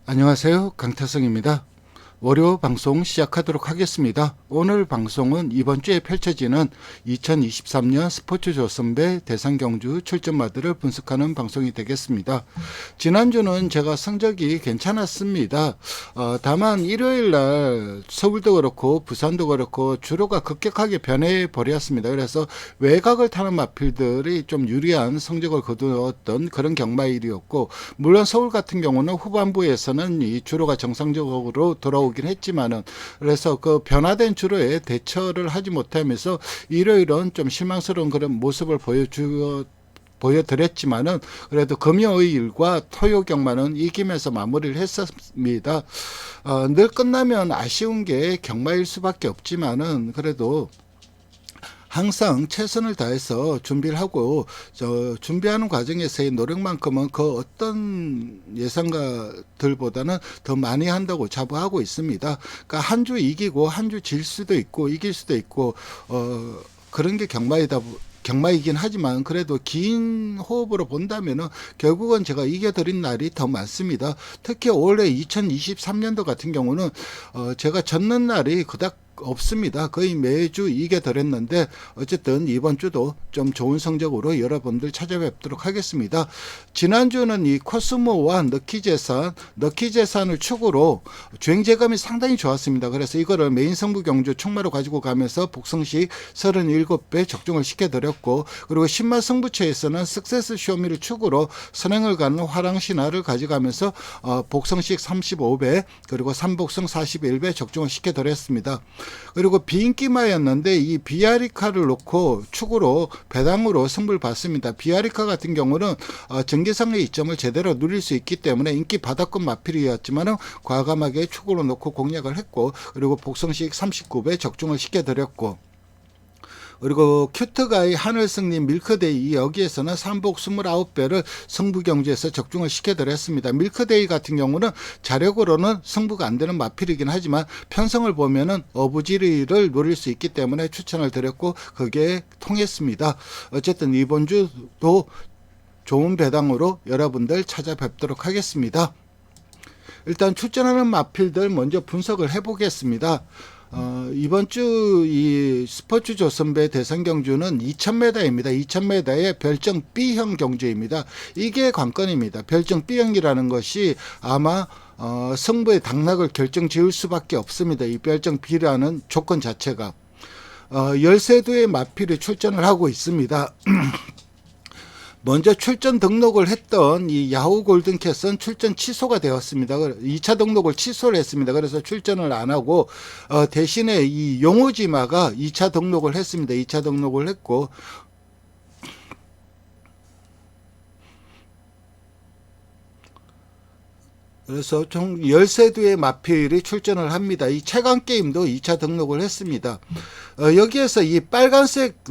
안녕하세요. 강태성입니다. 월요 방송 시작하도록 하겠습니다. 오늘 방송은 이번 주에 펼쳐지는 2023년 스포츠조선배 대상경주 출전마들을 분석하는 방송이 되겠습니다. 지난주는 제가 성적이 괜찮았습니다. 다만 일요일날 서울도 그렇고 부산도 그렇고 주로가 급격하게 변해버렸습니다. 그래서 외곽을 타는 마필들이 좀 유리한 성적을 거두었던 그런 경마일이었고, 물론 서울 같은 경우는 후반부에서는 이 주로가 정상적으로 돌아오긴 했지만은, 그래서 그 변화된 주로에 대처를 하지 못하면서 일요일은 좀 실망스러운 그런 모습을 보여드렸지만은, 그래도 금요일과 토요 경마는 이기면서 마무리를 했었습니다. 늘 끝나면 아쉬운 게 경마일 수밖에 없지만은, 그래도 항상 최선을 다해서 준비를 하고, 준비하는 과정에서의 노력만큼은 그 어떤 예상가들보다는 더 많이 한다고 자부하고 있습니다. 그러니까 한 주 이기고 한 주 질 수도 있고 이길 수도 있고, 그런 게 경마이긴 하지만, 그래도 긴 호흡으로 본다면은 결국은 제가 이겨드린 날이 더 많습니다. 특히 올해 2023년도 같은 경우는 제가 졌는 날이 그닥 없습니다. 거의 매주 이겨드렸는데, 어쨌든 이번 주도 좀 좋은 성적으로 여러분들 찾아뵙도록 하겠습니다. 지난주는 이 코스모와 럭키재산을 축으로 주행제감이 상당히 좋았습니다. 그래서 이거를 메인 성부 경주 충마로 가지고 가면서 복성식 37배 적중을 시켜드렸고, 그리고 신마 승부처에서는 석세스 쇼미를 축으로 선행을 가는 화랑신화를 가져가면서 복성식 35배 그리고 삼복성 41배 적중을 시켜드렸습니다. 그리고 비인기마였는데 이 비아리카를 놓고 축으로 배당으로 승부를 받습니다. 비아리카 같은 경우는 전개상의 이점을 제대로 누릴 수 있기 때문에 인기 바닥권 마필이었지만 과감하게 축으로 놓고 공략을 했고, 그리고 복성식 39배 적중을 시켜드렸고, 그리고 큐트가이 하늘승님 밀크데이, 여기에서는 삼복 29배를 승부경주에서 적중을 시켜드렸습니다. 밀크데이 같은 경우는 자력으로는 승부가 안 되는 마필이긴 하지만 편성을 보면은 어부지리를 노릴 수 있기 때문에 추천을 드렸고, 그게 통했습니다. 어쨌든 이번 주도 좋은 배당으로 여러분들 찾아뵙도록 하겠습니다. 일단 출전하는 마필들 먼저 분석을 해보겠습니다. 이번 주 이 스포츠 조선배 대상 경주는 2000m입니다. 2000m의 별정 B형 경주입니다. 이게 관건입니다. 별정 B형이라는 것이 아마 승부의 당락을 결정 지을 수밖에 없습니다. 이 별정 B라는 조건 자체가 13두의 마필이 출전을 하고 있습니다. 먼저 출전 등록을 했던 이 야후 골든캣은 출전 취소가 되었습니다. 2차 등록을 취소를 했습니다. 그래서 출전을 안 하고 대신에 이 용호지마가 2차 등록을 했습니다. 2차 등록을 했고, 그래서 총 13두의 마필이 출전을 합니다. 이 최강게임도 2차 등록을 했습니다. 여기에서 이 빨간색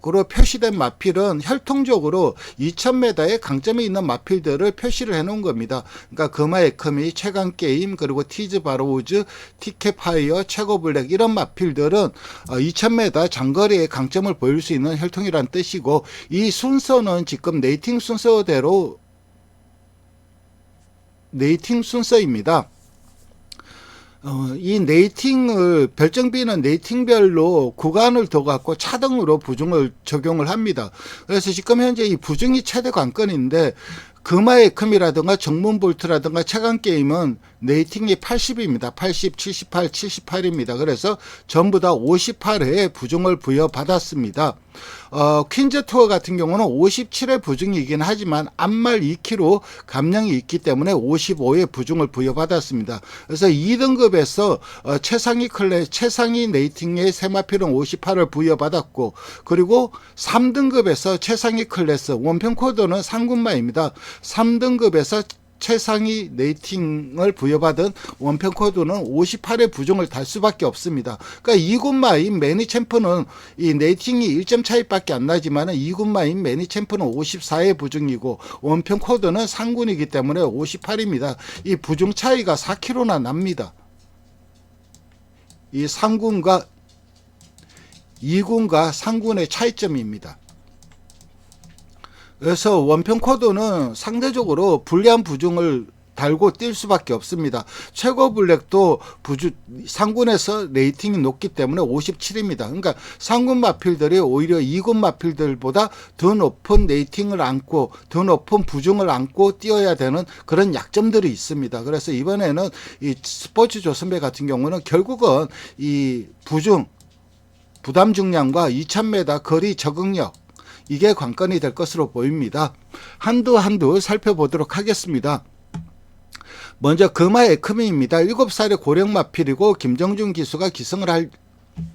으로 표시된 마필은 혈통적으로 2000m의 강점이 있는 마필들을 표시를 해 놓은 겁니다. 그러니까 금화에크미, 최강게임, 그리고 티즈바로우즈, 티켓파이어, 최고블랙, 이런 마필들은 2000m 장거리의 강점을 보일 수 있는 혈통이란 뜻이고, 이 순서는 지금 네이팅 순서입니다. 이 네이팅을, 별정비는 네이팅별로 구간을 둬 갖고 차등으로 부중을 적용을 합니다. 그래서 지금 현재 이 부중이 최대 관건인데, 금화에크미라든가 정문볼트라든가 최강게임은 네이팅이 80입니다. 80, 78, 78입니다. 그래서 전부 다 58회 부중을 부여받았습니다. 퀸즈투어 같은 경우는 57회 부중이긴 하지만 앞말 2kg 감량이 있기 때문에 55회 부중을 부여받았습니다. 그래서 2등급에서 최상위 네이팅의 세마필은 58을 부여받았고, 그리고 3등급에서 최상위 클래스 원평 코드는 상군마입니다. 3등급에서 최상위 네이팅을 부여받은 원평 코드는 58의 부중을 달 수밖에 없습니다. 그러니까 2군마인 매니 챔프는 이 네이팅이 1점 차이밖에 안 나지만 2군마인 매니 챔프는 54의 부중이고 원평 코드는 상군이기 때문에 58입니다. 이 부중 차이가 4kg나 납니다. 이 상군과 2군과 상군의 차이점입니다. 그래서 원평 코드는 상대적으로 불리한 부중을 달고 뛸 수밖에 없습니다. 최고 블랙도 상군에서 레이팅이 높기 때문에 57입니다. 그러니까 상군 마필들이 오히려 2군 마필들보다 더 높은 레이팅을 안고 더 높은 부중을 안고 뛰어야 되는 그런 약점들이 있습니다. 그래서 이번에는 이 스포츠 조선배 같은 경우는 결국은 이 부담 중량과 2000m 거리 적응력, 이게 관건이 될 것으로 보입니다. 한두 살펴보도록 하겠습니다. 먼저 금화 에크미입니다. 7살의 고령 마필이고 김정준 기수가 기승을 할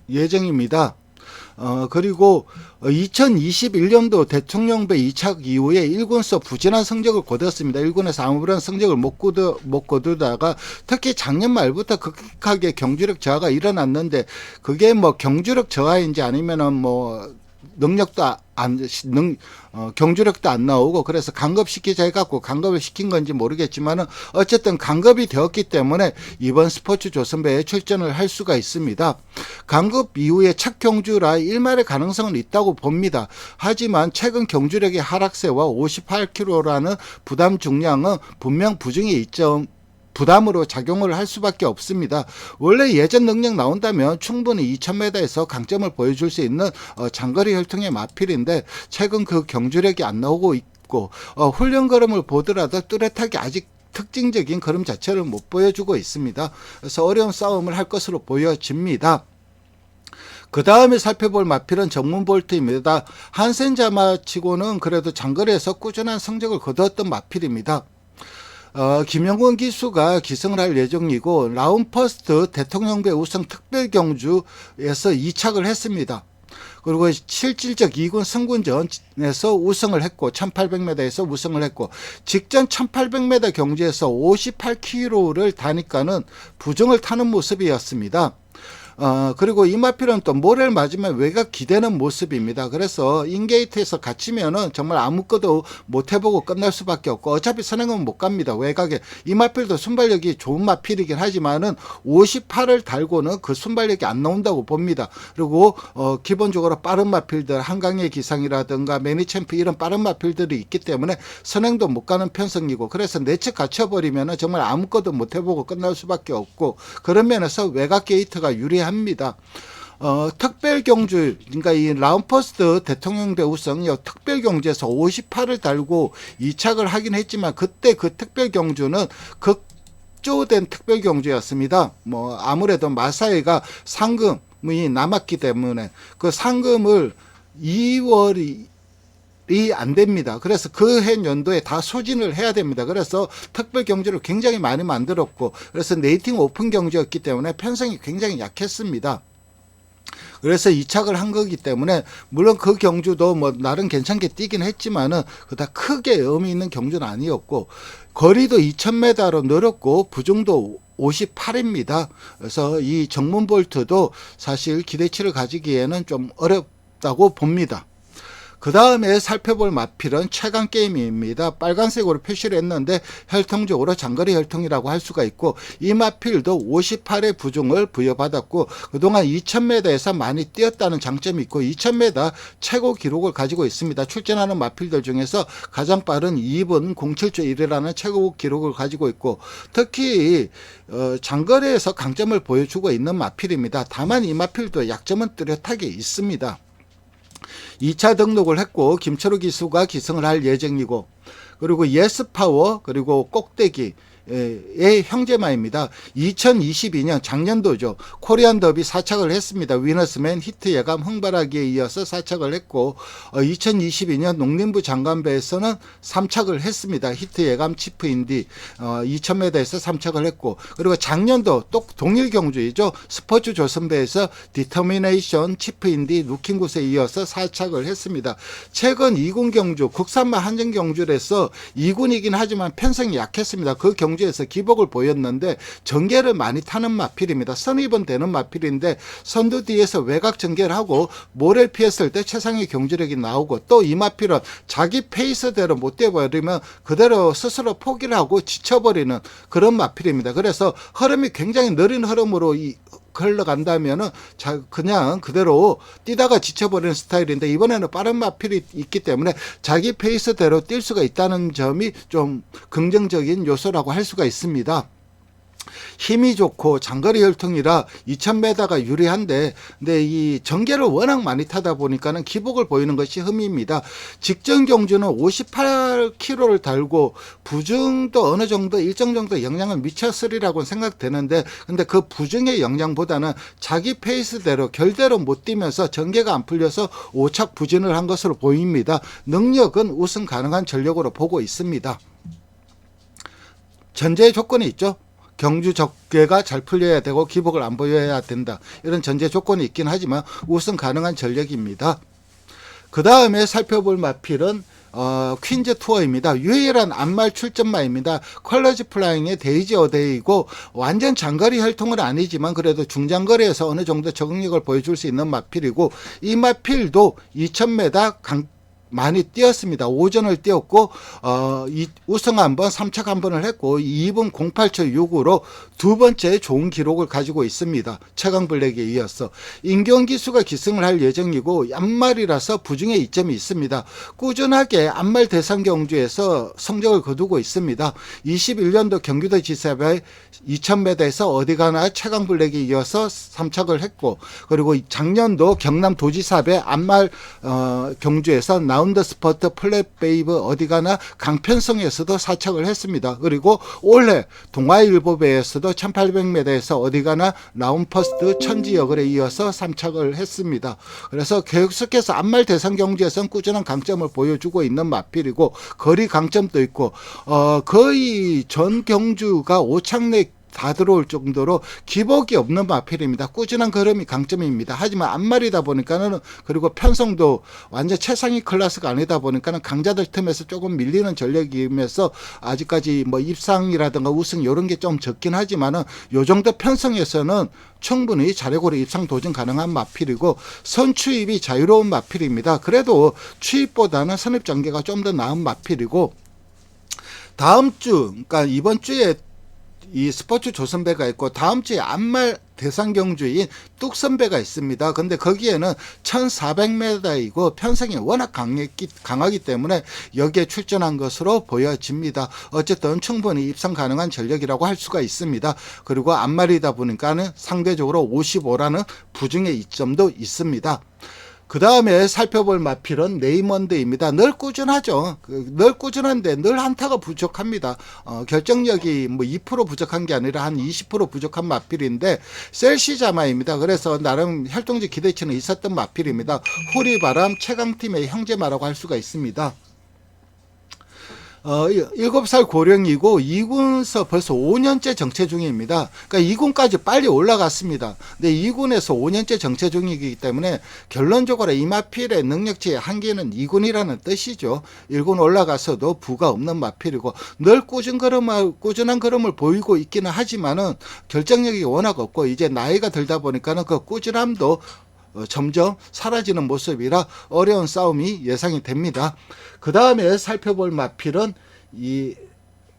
예정입니다. 그리고 2021년도 대통령배 2착 이후에 1군서 부진한 성적을 거뒀습니다. 1군에서 아무런 성적을 못 거두다가 특히 작년 말부터 급격하게 경주력 저하가 일어났는데, 그게 뭐 경주력 저하인지 아니면은 뭐 경주력도 안 나오고, 그래서 강급시키자 해갖고 강급을 시킨 건지 모르겠지만은 어쨌든 강급이 되었기 때문에 이번 스포츠 조선배에 출전을 할 수가 있습니다. 강급 이후에 첫 경주라 일말의 가능성은 있다고 봅니다. 하지만 최근 경주력의 하락세와 58kg라는 부담 중량은 분명 부중의 부담으로 작용을 할 수밖에 없습니다. 원래 예전 능력 나온다면 충분히 2000m에서 강점을 보여줄 수 있는 장거리 혈통의 마필인데, 최근 그 경주력이 안 나오고 있고, 훈련 걸음을 보더라도 뚜렷하게 아직 특징적인 걸음 자체를 못 보여주고 있습니다. 그래서 어려운 싸움을 할 것으로 보여집니다. 그 다음에 살펴볼 마필은 정문 볼트입니다. 한센자마치고는 그래도 장거리에서 꾸준한 성적을 거두었던 마필입니다. 김영권 기수가 기승을 할 예정이고, 라운퍼스트 대통령배 우승 특별경주에서 2착을 했습니다. 그리고 실질적 2군 승군전에서 우승을 했고 1800m에서 우승을 했고, 직전 1800m 경주에서 58km를 타니까는 부정을 타는 모습이었습니다. 그리고 이 마필은 또 모래를 맞으면 외곽 기대는 모습입니다. 그래서 인게이트에서 갇히면은 정말 아무것도 못 해보고 끝날 수밖에 없고, 어차피 선행은 못 갑니다. 외곽에. 이 마필도 순발력이 좋은 마필이긴 하지만은 58을 달고는 그 순발력이 안 나온다고 봅니다. 그리고 기본적으로 빠른 마필들, 한강의 기상이라든가 매니챔프 이런 빠른 마필들이 있기 때문에 선행도 못 가는 편성이고, 그래서 내측 갇혀버리면은 정말 아무것도 못 해보고 끝날 수밖에 없고, 그런 면에서 외곽 게이트가 유리합니다. 특별경주, 그러니까 이 라운퍼스트 대통령배 우승 특별경주에서 58을 달고 2착을 하긴 했지만, 그때 그 특별경주는 극조된 특별경주였습니다. 뭐 아무래도 마사이가 상금이 남았기 때문에 그 상금을 2월이 안 됩니다. 그래서 그 해 연도에 다 소진을 해야 됩니다. 그래서 특별 경주를 굉장히 많이 만들었고, 그래서 레이팅 오픈 경주였기 때문에 편성이 굉장히 약했습니다. 그래서 2착을 한 거기 때문에, 물론 그 경주도 뭐 나름 괜찮게 뛰긴 했지만은 그다 크게 의미 있는 경주는 아니었고, 거리도 2000m로 늘었고 부중도 58입니다. 그래서 이 정문 볼트도 사실 기대치를 가지기에는 좀 어렵다고 봅니다. 그 다음에 살펴볼 마필은 최강 게임입니다. 빨간색으로 표시를 했는데 혈통적으로 장거리 혈통이라고 할 수가 있고, 이 마필도 58의 부중을 부여받았고, 그동안 2000m에서 많이 뛰었다는 장점이 있고 2000m 최고 기록을 가지고 있습니다. 출전하는 마필들 중에서 가장 빠른 2분 07초 1이라는 최고 기록을 가지고 있고, 특히 장거리에서 강점을 보여주고 있는 마필입니다. 다만 이 마필도 약점은 뚜렷하게 있습니다. 2차 등록을 했고 김철우 기수가 기승을 할 예정이고, 그리고 예스파워, 그리고 꼭대기 의 형제마입니다. 2022년 작년도죠. 코리안 더비 4착을 했습니다. 위너스맨, 히트 예감, 흥바라기에 이어서 4착을 했고, 2022년 농림부 장관배에서는 3착을 했습니다. 히트 예감, 치프 인디 2000m에서 3착을 했고, 그리고 작년도 또 동일 경주이죠. 스포츠 조선배에서 디터미네이션, 치프 인디, 루킹굿에 이어서 4착을 했습니다. 최근 2군 경주, 국산마 한정 경주에서 2군이긴 하지만 편성이 약했습니다. 그 경주에서 기복을 보였는데 전개를 많이 타는 마필입니다. 선입은 되는 마필인데 선두 뒤에서 외곽 전개를 하고 모래를 피했을 때 최상의 경주력이 나오고, 또 이 마필은 자기 페이스대로 못 뛰어버리면 그대로 스스로 포기를 하고 지쳐버리는 그런 마필입니다. 그래서 흐름이 굉장히 느린 흐름으로 흘러간다면은 그냥 그대로 뛰다가 지쳐버리는 스타일인데, 이번에는 빠른 마필이 있기 때문에 자기 페이스대로 뛸 수가 있다는 점이 좀 긍정적인 요소라고 할 수가 있습니다. 힘이 좋고 장거리 혈통이라 2000m가 유리한데, 근데 이 전개를 워낙 많이 타다 보니까는 기복을 보이는 것이 흠입니다. 직전 경주는 58km를 달고 부중도 어느 정도 일정 정도 영향을 미쳤으리라고 생각되는데, 근데 그 부중의 영향보다는 자기 페이스대로 결대로 못 뛰면서 전개가 안 풀려서 오착 부진을 한 것으로 보입니다. 능력은 우승 가능한 전력으로 보고 있습니다. 전제 조건이 있죠. 경주 적개가 잘 풀려야 되고 기복을 안 보여야 된다. 이런 전제 조건이 있긴 하지만 우승 가능한 전력입니다. 그 다음에 살펴볼 마필은 퀸즈 투어입니다. 유일한 안말 출전마입니다. 컬러지 플라잉의 데이지 어데이고, 완전 장거리 혈통은 아니지만 그래도 중장거리에서 어느 정도 적응력을 보여줄 수 있는 마필이고, 이 마필도 2000m 많이 뛰었습니다. 오전을 뛰었고 우승 한번 3착 한번을 했고 2분 08초 6으로 두 번째 좋은 기록을 가지고 있습니다. 최강블랙에 이어서 임경기수가 기승을 할 예정이고, 앞말이라서 부중에 이점이 있습니다. 꾸준하게 앞말 대상 경주에서 성적을 거두고 있습니다. 21년도 경기도 지사배 2000m에서 어디가나 최강블랙에 이어서 3착을 했고, 그리고 작년도 경남 도지사배 앞말 경주에서 라운드 스퍼트 플랫베이브 어디가나 강편성에서도 4착을 했습니다. 그리고 올해 동아일보배에서도 1800m에서 어디가나 라운퍼스트 천지여걸에 이어서 3착을 했습니다. 그래서 계속해서 앞말 대상 경주에서는 꾸준한 강점을 보여주고 있는 마필이고, 거리 강점도 있고 거의 전 경주가 5착 내 다 들어올 정도로 기복이 없는 마필입니다. 꾸준한 걸음이 강점입니다. 하지만 앞말이다 보니까는, 그리고 편성도 완전 최상위 클래스가 아니다 보니까는 강자들 틈에서 조금 밀리는 전력이면서 아직까지 뭐 입상이라든가 우승 이런 게 좀 적긴 하지만은 요 정도 편성에서는 충분히 자력으로 입상 도전 가능한 마필이고, 선추입이 자유로운 마필입니다. 그래도 추입보다는 선입 전개가 좀 더 나은 마필이고, 다음 주, 그러니까 이번 주에 이 스포츠 조선배가 있고, 다음 주에 앞말 대상 경주인 뚝선배가 있습니다. 근데 거기에는 1400m이고 편성이 워낙 강하기 때문에 여기에 출전한 것으로 보여집니다. 어쨌든 충분히 입상 가능한 전력이라고 할 수가 있습니다. 그리고 앞말이다 보니까는 상대적으로 55라는 부중의 이점도 있습니다. 그 다음에 살펴볼 마필은 네이먼드입니다. 늘 꾸준하죠. 늘 꾸준한데 늘 한타가 부족합니다. 결정력이 뭐 2% 부족한 게 아니라 한 20% 부족한 마필인데, 셀시자마입니다. 그래서 나름 혈통적 기대치는 있었던 마필입니다. 호리바람 최강팀의 형제마라고 할 수가 있습니다. 7살 고령이고 2군서 벌써 5년째 정체 중입니다. 그러니까 2군까지 빨리 올라갔습니다. 근데 2군에서 5년째 정체 중이기 때문에 결론적으로 이 마필의 능력치의 한계는 2군이라는 뜻이죠. 1군 올라가서도 부가 없는 마필이고, 늘 꾸준한 걸음을 보이고 있기는 하지만은 결정력이 워낙 없고, 이제 나이가 들다 보니까는 그 꾸준함도 점점 사라지는 모습이라 어려운 싸움이 예상이 됩니다. 그 다음에 살펴볼 마필은 이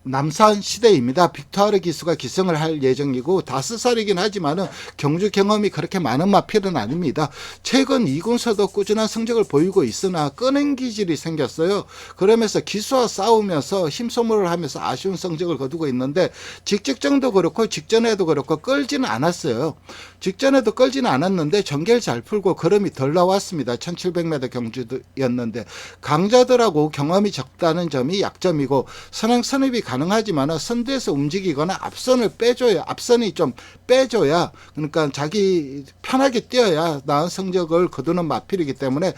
남산 시대입니다. 빅토르 기수가 기승을 할 예정이고, 5살이긴 하지만은 경주 경험이 그렇게 많은 마필은 아닙니다. 최근 2군서도 꾸준한 성적을 보이고 있으나 끄는 기질이 생겼어요. 그러면서 기수와 싸우면서 힘소모를 하면서 아쉬운 성적을 거두고 있는데, 직직전도 그렇고 직전에도 그렇고 끌지는 않았어요. 직전에도 끌지는 않았는데 전개를 잘 풀고 걸음이 덜 나왔습니다. 1700m 경주였는데 강자들하고 경험이 적다는 점이 약점이고, 선입이 가능하지만 선두에서 움직이거나 앞선이 좀 빼줘야, 그러니까 자기 편하게 뛰어야 나은 성적을 거두는 마필이기 때문에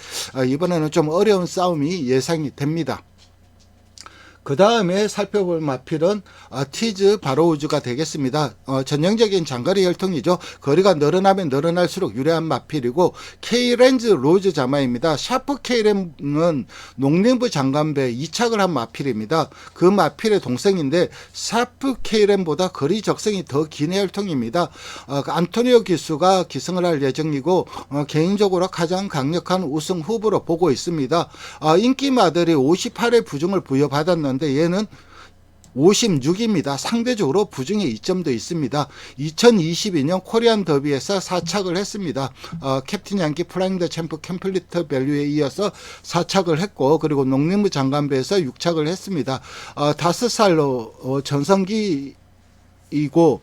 이번에는 좀 어려운 싸움이 예상이 됩니다. 그 다음에 살펴볼 마필은 티즈 바로우즈가 되겠습니다. 전형적인 장거리 혈통이죠. 거리가 늘어나면 늘어날수록 유리한 마필이고, K렌즈 로즈 자마입니다. 샤프 K렌은 농림부 장관배 2착을 한 마필입니다. 그 마필의 동생인데 샤프 K렌보다 거리 적성이 더 긴 혈통입니다. 안토니오 기수가 기승을 할 예정이고, 개인적으로 가장 강력한 우승 후보로 보고 있습니다. 인기마들이 58의 부중을 부여받았는데 얘는 56입니다. 상대적으로 부중의 이점도 있습니다. 2022년 코리안 더비에서 4착을 했습니다. 캡틴 양키 플라잉 더 챔프 컴플리트 밸류에 이어서 4착을 했고, 그리고 농림부 장관배에서 6착을 했습니다. 5살로 전성기 이고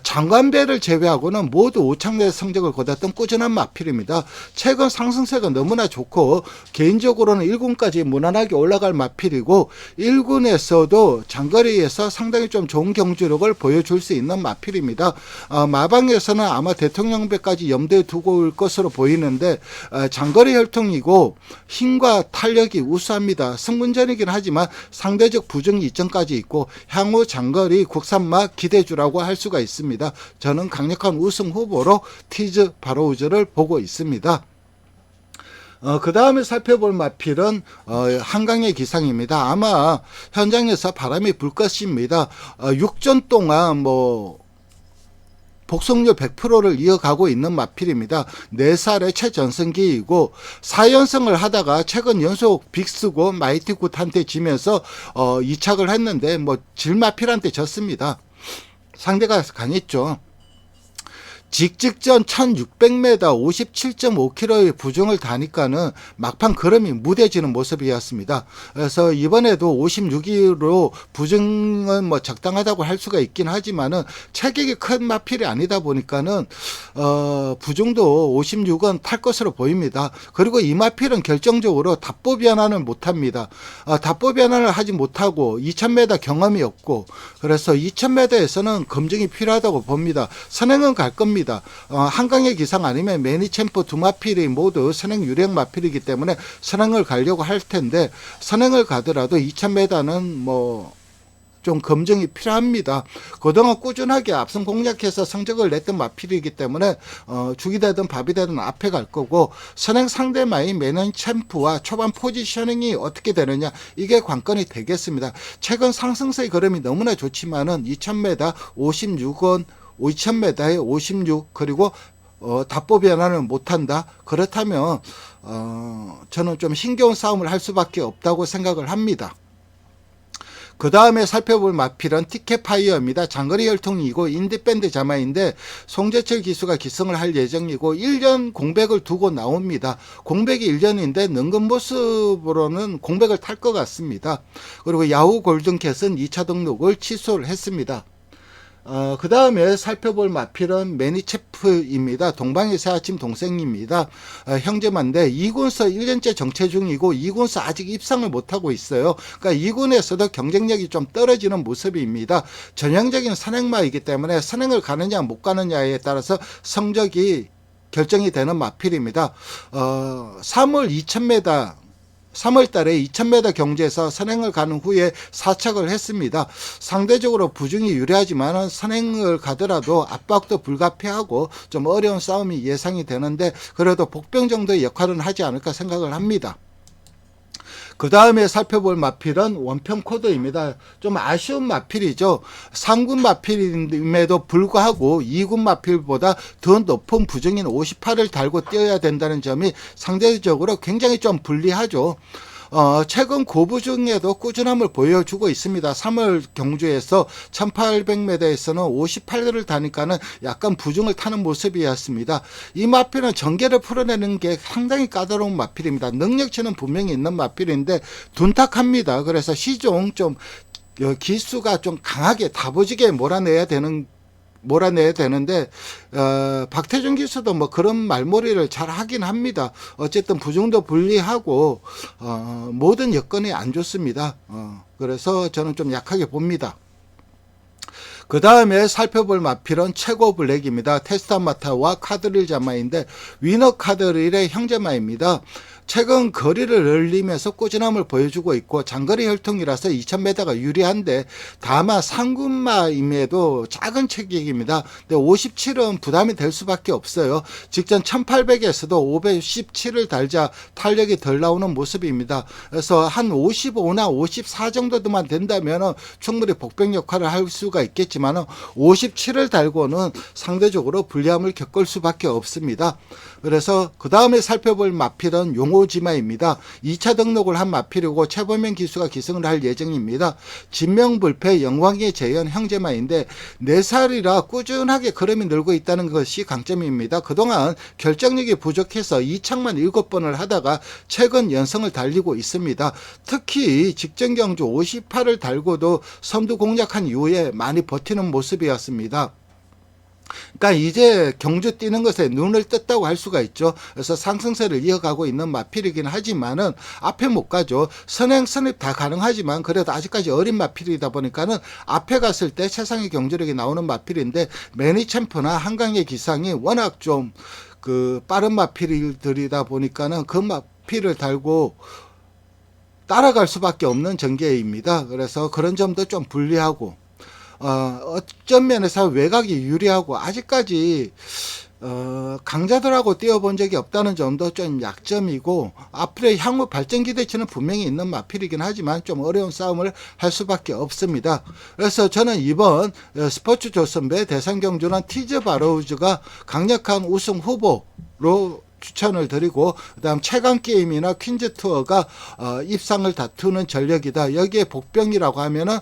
장관배를 제외하고는 모두 5착 내 성적을 거뒀던 꾸준한 마필입니다. 최근 상승세가 너무나 좋고 개인적으로는 1군까지 무난하게 올라갈 마필이고 1군에서도 장거리에서 상당히 좀 좋은 경주력을 보여줄 수 있는 마필입니다. 마방에서는 아마 대통령배까지 염두에 두고 올 것으로 보이는데 장거리 혈통이고 힘과 탄력이 우수합니다. 승분전이긴 하지만 상대적 부중 이점까지 있고 향후 장거리 국산마 기대주라고 할 수가 있습니다. 저는 강력한 우승 후보로 티즈 바로우즈를 보고 있습니다. 그 다음에 살펴볼 마필은 한강의 기상입니다. 아마 현장에서 바람이 불 것입니다. 6전 동안 복속률 100%를 이어가고 있는 마필입니다. 4살의 최전성기이고 4연승을 하다가 최근 연속 빅스고 마이티 굿한테 지면서 2착을 했는데 질마필한테 졌습니다. 상대가 강했죠. 직전 1600m 57.5km의 부중을 다니까는 막판 걸음이 무뎌지는 모습이었습니다. 그래서 이번에도 56km 부중은 적당하다고 할 수가 있긴 하지만은 체격이 큰 마필이 아니다 보니까는 부중도 56은 탈 것으로 보입니다. 그리고 이 마필은 결정적으로 답보 변환을 못합니다. 답보 변환을 하지 못하고 2000m 경험이 없고, 그래서 2000m에서는 검증이 필요하다고 봅니다. 선행은 갈 겁니다. 한강의 기상 아니면 매니챔프 두 마필이 모두 선행 유력 마필이기 때문에 선행을 가려고 할 텐데, 선행을 가더라도 2000m는 좀 검증이 필요합니다. 그동안 꾸준하게 앞선 공략해서 성적을 냈던 마필이기 때문에 죽이 되든 밥이 되든 앞에 갈 거고, 선행 상대마인 매니챔프와 초반 포지셔닝이 어떻게 되느냐, 이게 관건이 되겠습니다. 최근 상승세의 걸음이 너무나 좋지만은 2000m 56원 2000m에 56, 그리고 답보 변환을 못한다. 그렇다면 저는 좀 힘겨운 싸움을 할 수밖에 없다고 생각을 합니다. 그 다음에 살펴볼 마필은 티켓파이어입니다. 장거리 혈통이고 인디밴드 자마인데 송재철 기수가 기승을 할 예정이고 1년 공백을 두고 나옵니다. 공백이 1년인데 능금 모습으로는 공백을 탈 것 같습니다. 그리고 야후 골든캣은 2차 등록을 취소를 했습니다. 그 다음에 살펴볼 마필은 매니체프입니다. 동방의 새아침 동생입니다. 형제만데 2군서 1년째 정체 중이고 2군서 아직 입상을 못하고 있어요. 그러니까 2군에서도 경쟁력이 좀 떨어지는 모습입니다. 전형적인 선행마이기 때문에 선행을 가느냐 못 가느냐에 따라서 성적이 결정이 되는 마필입니다. 3월 2000m 3월 달에 2000m 경주에서 선행을 가는 후에 4착을 했습니다. 상대적으로 부중이 유리하지만 선행을 가더라도 압박도 불가피하고 좀 어려운 싸움이 예상이 되는데, 그래도 복병 정도의 역할은 하지 않을까 생각을 합니다. 그 다음에 살펴볼 마필은 원평 코드입니다. 좀 아쉬운 마필이죠. 3군 마필임에도 불구하고 2군 마필보다 더 높은 부중인 58을 달고 뛰어야 된다는 점이 상대적으로 굉장히 좀 불리하죠. 최근 고부중에도 꾸준함을 보여주고 있습니다. 3월 경주에서 1800m에서는 58을 다니까는 약간 부중을 타는 모습이었습니다. 이 마필은 전개를 풀어내는 게 상당히 까다로운 마필입니다. 능력치는 분명히 있는 마필인데 둔탁합니다. 그래서 시종 좀 기수가 좀 강하게 다부지게 몰아내야 되는데 박태준 기수도 그런 말머리를 잘 하긴 합니다. 어쨌든 부중도 불리하고 모든 여건이 안 좋습니다. 그래서 저는 좀 약하게 봅니다. 그 다음에 살펴볼 마필은 최고 블랙입니다. 테스타마타와 카드릴 자마인데 위너 카드릴의 형제마입니다. 최근 거리를 늘리면서 꾸준함을 보여주고 있고 장거리 혈통이라서 2000m가 유리한데, 다만 상군마임에도 작은 체격입니다. 근데 57은 부담이 될 수밖에 없어요. 직전 1800에서도 517을 달자 탄력이 덜 나오는 모습입니다. 그래서 한 55나 54 정도만 된다면 충분히 복병 역할을 할 수가 있겠지만 57을 달고는 상대적으로 불리함을 겪을 수밖에 없습니다. 그래서 그 다음에 살펴볼 마필은 용호 이오지마입니다. 2차 등록을 한 마필이고 최범현 기수가 기승을 할 예정입니다. 진명불패 영광의 재현 형제마인데 4살이라 꾸준하게 걸음이 늘고 있다는 것이 강점입니다. 그동안 결정력이 부족해서 이착만 7번을 하다가 최근 연승을 달리고 있습니다. 특히 직전 경주 58을 달고도 선두 공략한 이후에 많이 버티는 모습이었습니다. 그러니까 이제 경주 뛰는 것에 눈을 떴다고 할 수가 있죠. 그래서 상승세를 이어가고 있는 마필이긴 하지만은 앞에 못 가죠. 선행 선입 다 가능하지만 그래도 아직까지 어린 마필이다 보니까는 앞에 갔을 때 최상의 경주력이 나오는 마필인데 매니챔프나 한강의 기상이 워낙 좀 그 빠른 마필들이다 보니까는 그 마필을 달고 따라갈 수밖에 없는 전개입니다. 그래서 그런 점도 좀 불리하고 어떤 면에서 외곽이 유리하고 아직까지 강자들하고 뛰어본 적이 없다는 점도 좀 약점이고 앞으로의 향후 발전 기대치는 분명히 있는 마필이긴 하지만 좀 어려운 싸움을 할 수밖에 없습니다. 그래서 저는 이번 스포츠 조선배 대상 경주는 티즈 바로우즈가 강력한 우승 후보로 추천을 드리고 그다음 최강게임이나 퀸즈투어가 입상을 다투는 전력이다. 여기에 복병이라고 하면은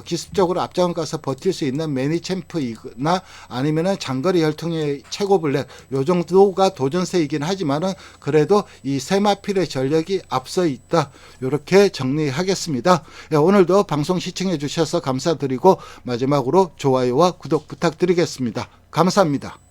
기습적으로 앞장을 가서 버틸 수 있는 매니챔프이나 아니면은 장거리 혈통의 최고블랙 요 정도가 도전세이긴 하지만은 그래도 이 세마필의 전력이 앞서 있다. 이렇게 정리하겠습니다. 오늘도 방송 시청해 주셔서 감사드리고 마지막으로 좋아요와 구독 부탁드리겠습니다. 감사합니다.